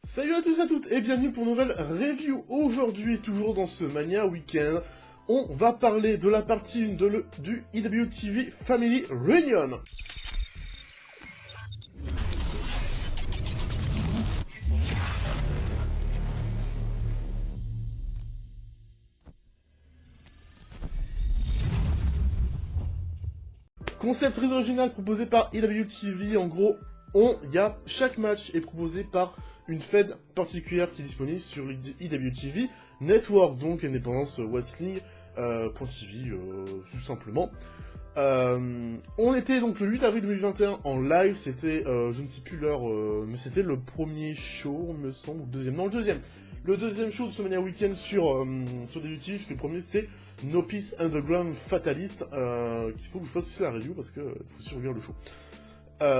Salut à tous et à toutes et bienvenue pour une nouvelle review. Aujourd'hui, toujours dans ce Mania Weekend, on va parler de la partie 1 du IWTV Family Reunion. Concept très original proposé par IWTV. En gros, chaque match est proposé par une fed particulière qui est disponible sur IWTV Network, donc Independence Wrestling .tv tout simplement. On était donc le 8 avril 2021 en live, c'était, je ne sais plus l'heure, mais c'était le premier show, me semble, ou le deuxième, non le deuxième. Le deuxième show de ce Mania Weekend sur IWTV, le premier c'est No Peace Underground Fatalist, qu'il faut que je fasse aussi la review parce que faut survivre le show.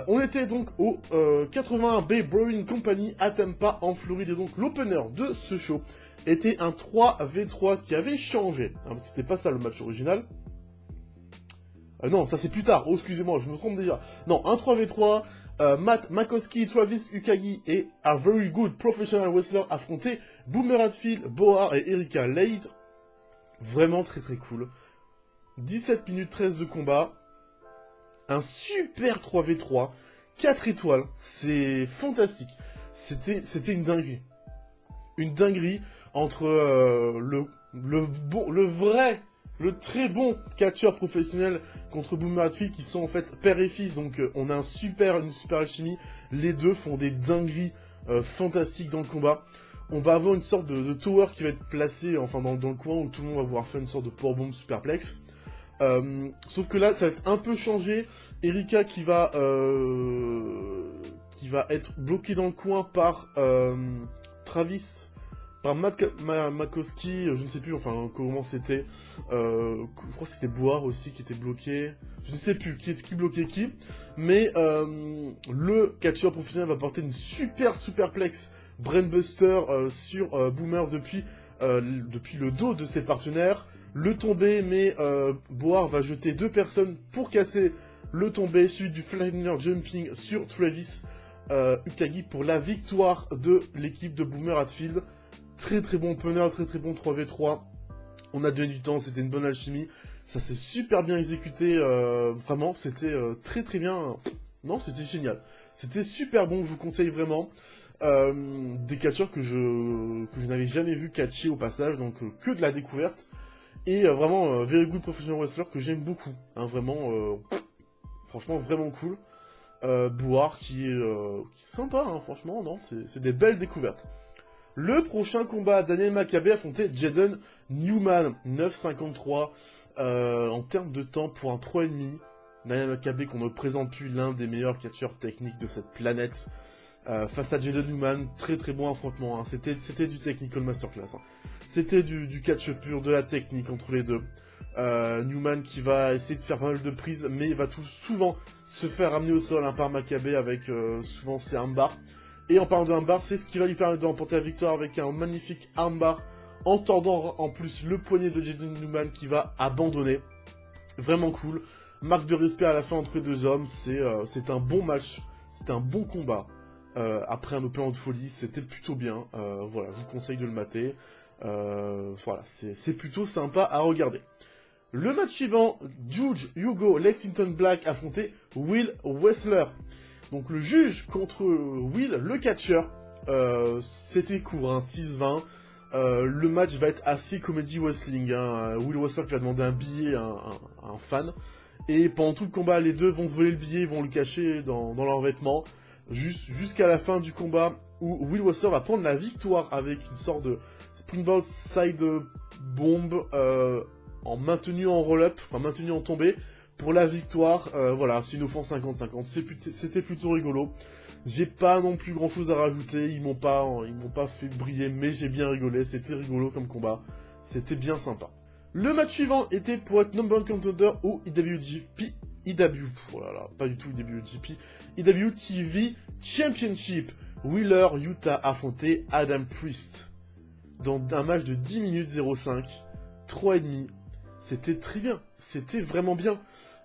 On était donc au 81 Bay Brewing Company à Tampa en Floride, et donc l'opener de ce show était un 3v3 qui avait changé. C'était pas ça le match original. Non, ça c'est plus tard, oh excusez-moi, je me trompe déjà. Non, un 3v3, Matt Makowski, Travis Ukagi et A Very Good Professional Wrestler affrontaient Boomer Hatfield, Boar et Erika Lade. Vraiment très très cool. 17 minutes 13 de combat. Un super 3v3, 4 étoiles, c'est fantastique. C'était une dinguerie. Une dinguerie entre le très bon catcheur professionnel contre Boomer Hatfield, qui sont en fait père et fils, donc on a une super alchimie. Les deux font des dingueries fantastiques dans le combat. On va avoir une sorte de tower qui va être placé enfin dans le coin où tout le monde va pouvoir faire une sorte de powerbomb superplex. Sauf que là, ça va être un peu changé. Erika qui va être bloquée dans le coin par Travis, par Makowski, je ne sais plus, enfin comment c'était. Je crois que c'était Boar aussi qui était bloqué. Je ne sais plus qui bloquait qui. Mais le catcheur professionnel va porter une superplex Brainbuster sur Boomer depuis le dos de ses partenaires. Le tombé, mais Boar va jeter deux personnes pour casser le tombé, suivi du Flatliner Jumping sur Travis Ukagi pour la victoire de l'équipe de Boomer Hatfield. Très très bon opener, très bon 3v3. On a donné du temps, c'était une bonne alchimie. Ça s'est super bien exécuté, vraiment, c'était très bien. Non, c'était génial. C'était super bon, je vous conseille vraiment. Des catcheurs que je n'avais jamais vu catcher au passage, donc que de la découverte. Et vraiment, Very Good Professional Wrestler que j'aime beaucoup. Hein, vraiment, franchement, vraiment cool. Boar qui est sympa, hein, franchement, non, c'est des belles découvertes. Le prochain combat, Daniel Makabe affrontait Jaden Newman, 9,53 en termes de temps pour un 3,5. Daniel Makabe qu'on ne présente plus, l'un des meilleurs catcheurs techniques de cette planète. Face à Jaden Newman, très bon affrontement, hein. C'était du technical masterclass, hein. C'était du catch pur, de la technique entre les deux. Newman qui va essayer de faire pas mal de prises, mais il va souvent se faire ramener au sol, hein, par Makabe avec souvent ses armbars. Et en parlant de armbar, c'est ce qui va lui permettre de remporter la victoire avec un magnifique armbar en tordant en plus le poignet de Jaden Newman qui va abandonner. Vraiment cool. Marque de respect à la fin entre les deux hommes, c'est un bon match, c'est un bon combat. Après un open de folie, c'était plutôt bien. Voilà, je vous conseille de le mater. Voilà, c'est plutôt sympa à regarder. Le match suivant, Juge Hugo Lexington Black affrontait Will Wessler. Donc le juge contre Will, le catcheur. C'était court, hein, 6-20. Le match va être assez comédie wrestling, hein. Will Wessler qui va demander un billet à un fan. Et pendant tout le combat, les deux vont se voler le billet, ils vont le cacher dans leurs vêtements. Jusqu'à la fin du combat, où Will Wessler va prendre la victoire avec une sorte de springboard side bomb en maintenu en roll-up, enfin maintenu en tombée, pour la victoire. Voilà, c'est une offense 50-50, c'était plutôt rigolo. J'ai pas non plus grand chose à rajouter, ils m'ont pas fait briller, mais j'ai bien rigolé, c'était rigolo comme combat, c'était bien sympa. Le match suivant était pour être number one contender au pas du tout IWTV Championship. Wheeler Yuta affrontait Adam Priest dans un match de 10 minutes 05, 3,5. C'était très bien, c'était vraiment bien.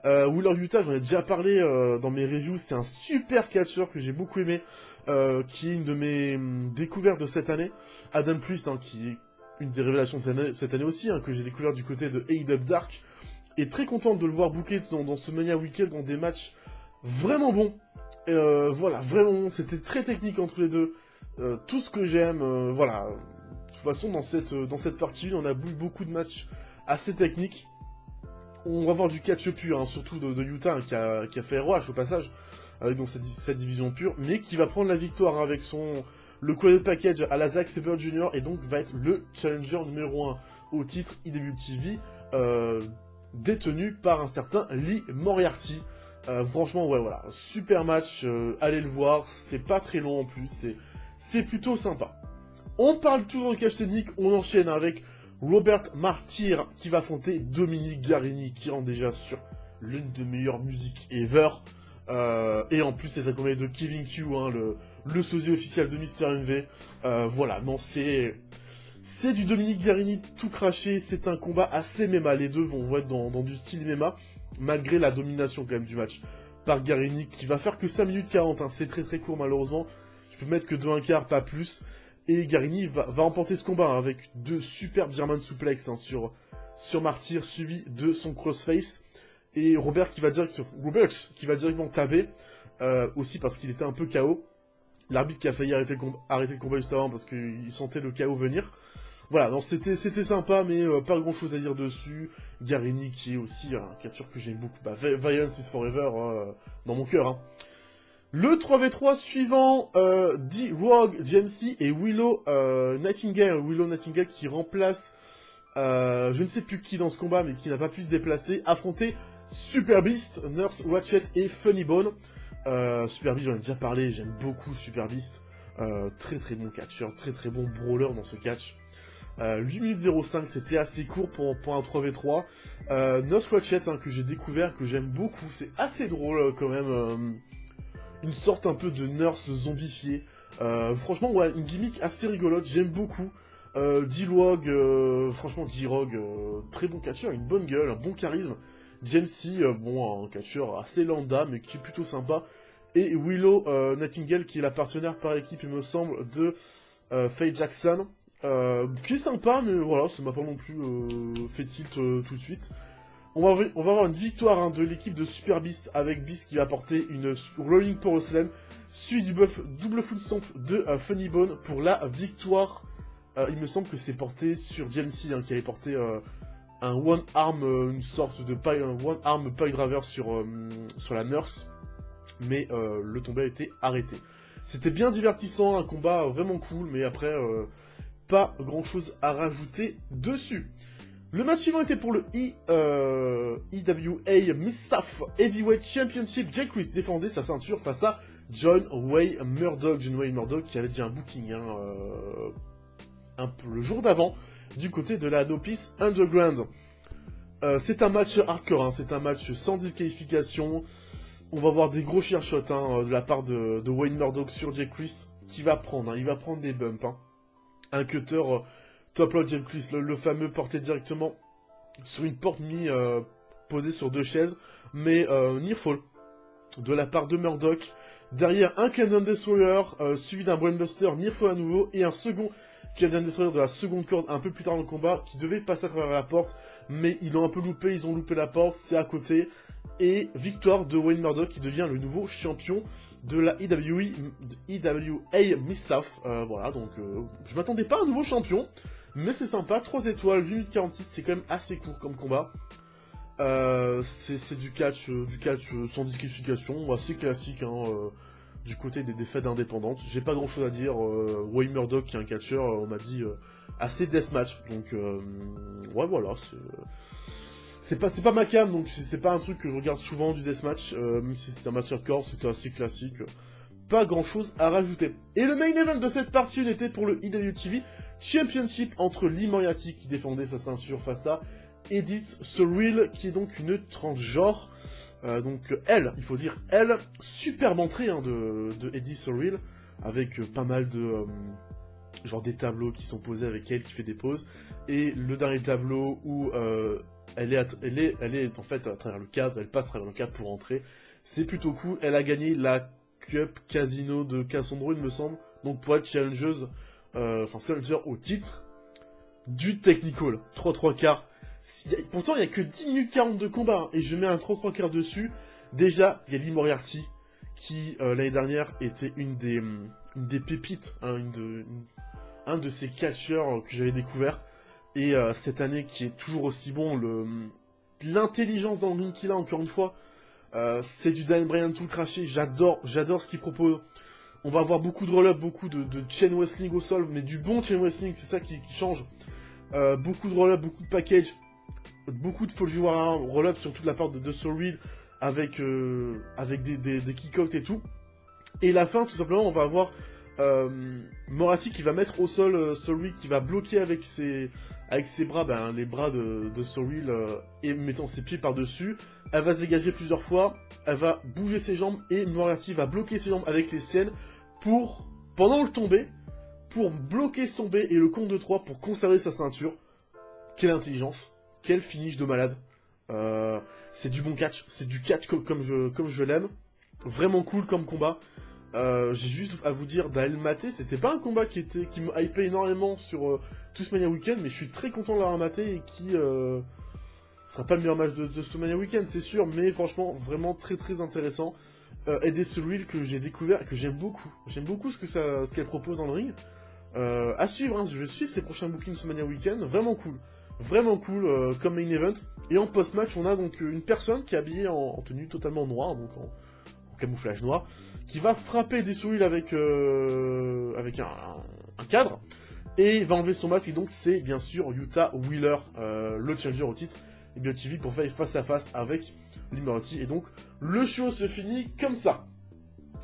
Wheeler Yuta, j'en ai déjà parlé dans mes reviews, c'est un super catcheur que j'ai beaucoup aimé, qui est une de mes découvertes de cette année. Adam Priest, hein, qui est une des révélations de cette année aussi, hein, que j'ai découvert du côté de AEW Dark, et très contente de le voir booker dans ce Mania Weekend dans des matchs vraiment bons. Voilà, vraiment, c'était très technique entre les deux. Tout ce que j'aime, voilà. De toute façon, dans cette partie 1, on a beaucoup de matchs assez techniques. On va voir du catch pur, hein, surtout de Yuta, hein, qui a fait ROH au passage, avec donc cette division pure, mais qui va prendre la victoire, hein, avec le Quiet Package à la Zack Sabre Jr. et donc va être le challenger numéro 1 au titre IWTV, détenu par un certain Lee Moriarty. Franchement, ouais, voilà, super match, allez le voir, c'est pas très long en plus, c'est plutôt sympa. On parle toujours de catch technique, on enchaîne avec Robert Martyr qui va affronter Dominic Garrini, qui rentre déjà sur l'une des meilleures musiques ever. Et en plus, c'est accompagné de Kevin Q, hein, le sosie officiel de Mr. MV. Voilà, non, c'est du Dominic Garrini tout craché, c'est un combat assez MMA. Les deux vont être dans du style MMA, malgré la domination quand même du match par Garrini, qui va faire que 5 minutes 40, hein, c'est très très court malheureusement. Je peux mettre que 2 1/4, pas plus. Et Garrini va emporter ce combat, hein, avec 2 superbes German suplex, hein, sur Martyr, suivi de son crossface. Et Robert qui va directement taber, aussi parce qu'il était un peu KO. L'arbitre qui a failli arrêter le combat juste avant parce qu'il sentait le KO venir. Voilà, donc c'était sympa, mais pas grand chose à dire dessus. Garrini qui est aussi un catcheur que j'aime beaucoup. Bah, Violence is Forever, dans mon cœur, hein. Le 3v3 suivant, D-Rogue, GMC et Willow Nightingale. Willow Nightingale qui remplace, je ne sais plus qui dans ce combat, mais qui n'a pas pu se déplacer, affronter Super Beast, Nurse Ratchet et Funny Bone. Super Beast, j'en ai déjà parlé, j'aime beaucoup Super Beast. Très très bon catcheur, très très bon brawler dans ce catch. 8 minutes 05, c'était assez court pour un 3v3. Nurse Ratchet, hein, que j'ai découvert, que j'aime beaucoup, c'est assez drôle quand même. Une sorte un peu de nurse zombifiée. Franchement, ouais, une gimmick assez rigolote, j'aime beaucoup. D-Rogue, franchement, D-Rogue, très bon catcheur, une bonne gueule, un bon charisme. GMC, bon, un catcheur assez lambda, mais qui est plutôt sympa. Et Willow Nightingale, qui est la partenaire par équipe, il me semble, de Faye Jackson. Qui est sympa, mais voilà, ça m'a pas non plus fait tilt tout de suite. On va avoir une victoire, hein, de l'équipe de Super Beast, avec Beast qui va porter une Rolling Power Slam, suivi du double foot stomp de Funny Bone pour la victoire. Il me semble que c'est porté sur GMC, hein, qui avait porté un one arm, une sorte de one arm pile driver sur la Nurse, mais le tombé a été arrêté. C'était bien divertissant, un combat vraiment cool, mais après, pas grand chose à rajouter dessus. Le match suivant était pour le EWA Missaf Heavyweight Championship. Jake Crist défendait sa ceinture face à John Wayne Murdoch. John Wayne Murdoch qui avait déjà un booking, hein, un peu le jour d'avant du côté de la No Peace Underground. C'est un match hardcore, hein, c'est un match sans disqualification. On va voir des gros sheer shots, hein, de la part de Wayne Murdoch sur Jake Crist, qui va prendre, hein, il va prendre des bumps, hein. Un cutter top load Jake Crist, le fameux porté directement sur une porte posée sur 2 chaises, mais near fall de la part de Murdoch. Derrière, un Canadian Destroyer, suivi d'un Brainbuster near fall à nouveau, et un second Canadian Destroyer de la seconde corde un peu plus tard dans le combat, qui devait passer à travers la porte, mais ils l'ont un peu loupé, ils ont loupé la porte, c'est à côté. Et victoire de Wayne Murdoch qui devient le nouveau champion de la EWA Missaf. Voilà, donc je m'attendais pas à un nouveau champion, mais c'est sympa, 3 étoiles, 8 minutes 46, c'est quand même assez court comme combat. C'est du catch sans disqualification, assez classique, hein, du côté des défaites indépendantes. J'ai pas grand chose à dire. Wayne Murdoch qui est un catcheur, on m'a dit assez deathmatch, donc ouais, voilà, c'est pas ma cam, donc c'est pas un truc que je regarde souvent du deathmatch, même si c'est un match hardcore, c'était assez classique, pas grand chose à rajouter. Et le main event de cette partie, il était pour le IWTV Championship entre Lee Moriarty qui défendait sa ceinture face à Edith Surreal, qui est donc une transgenre. Donc elle, il faut dire elle, superbe entrée, hein, de Edith Surreal, avec pas mal de genre des tableaux qui sont posés avec elle qui fait des poses, et le dernier tableau où elle est en fait à travers le cadre, elle passe à travers le cadre pour entrer. C'est plutôt cool. Elle a gagné la Cup Casino de Cassandro, il me semble, donc pour être challenger au titre du Technical. 3-3 quarts. Pourtant, il n'y a que 10 minutes 40 de combat, hein, et je mets un 3-3 quarts dessus. Déjà, il y a Lee Moriarty, qui l'année dernière était une des pépites, hein, un de ces catcheurs que j'avais découvert. Et cette année, qui est toujours aussi bon, l'intelligence dans le ring qu'il a, encore une fois, c'est du Dan Bryan tout craché. J'adore ce qu'il propose. On va avoir beaucoup de roll-up, beaucoup de chain wrestling au sol, mais du bon chain wrestling, c'est ça qui change. Beaucoup de roll-up, beaucoup de package, beaucoup de Fujiwara roll-up sur toute la part de Soul Reed avec des kick-outs et tout. Et la fin, tout simplement, on va avoir Morati qui va mettre au sol Soul Reed, qui va bloquer avec ses bras, les bras de Soul Reed, et mettant ses pieds par-dessus. Elle va se dégager plusieurs fois, elle va bouger ses jambes, et Morati va bloquer ses jambes avec les siennes pendant le tombé, pour bloquer ce tombé et le compte de 3 pour conserver sa ceinture. Quelle intelligence, quel finish de malade. C'est du bon catch, c'est du catch comme je l'aime. Vraiment cool comme combat. J'ai juste à vous dire d'aller le mater, c'était pas un combat qui me hypait énormément sur tout ce Mania Weekend, mais je suis très content de l'avoir maté et qui sera pas le meilleur match de ce Mania Weekend, c'est sûr, mais franchement, vraiment très très intéressant. Et des Soul Reed que j'ai découvert et que j'aime beaucoup. J'aime beaucoup ce qu'elle propose dans le ring. À suivre, hein, je vais suivre ses prochains bookings de ce Mania Weekend, vraiment cool comme main event. Et en post-match, on a donc une personne qui est habillée en tenue totalement noire, donc en camouflage noir, qui va frapper des Soul Reed avec un cadre, et va enlever son masque, et donc c'est bien sûr Yuta Wheeler, le challenger au titre, et bien TV pour faire face à face avec Lee Moriarty, et donc le show se finit comme ça.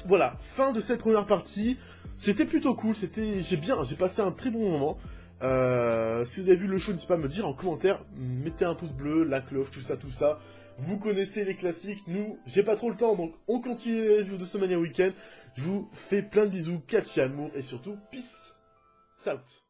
Voilà, fin de cette première partie. C'était plutôt cool, j'ai passé un très bon moment. Si vous avez vu le show, n'hésitez pas à me dire en commentaire, mettez un pouce bleu, la cloche, tout ça. Vous connaissez les classiques, nous, j'ai pas trop le temps, donc on continue les reviews de ce Mania Weekend. Je vous fais plein de bisous, catch et amour, et surtout, peace out.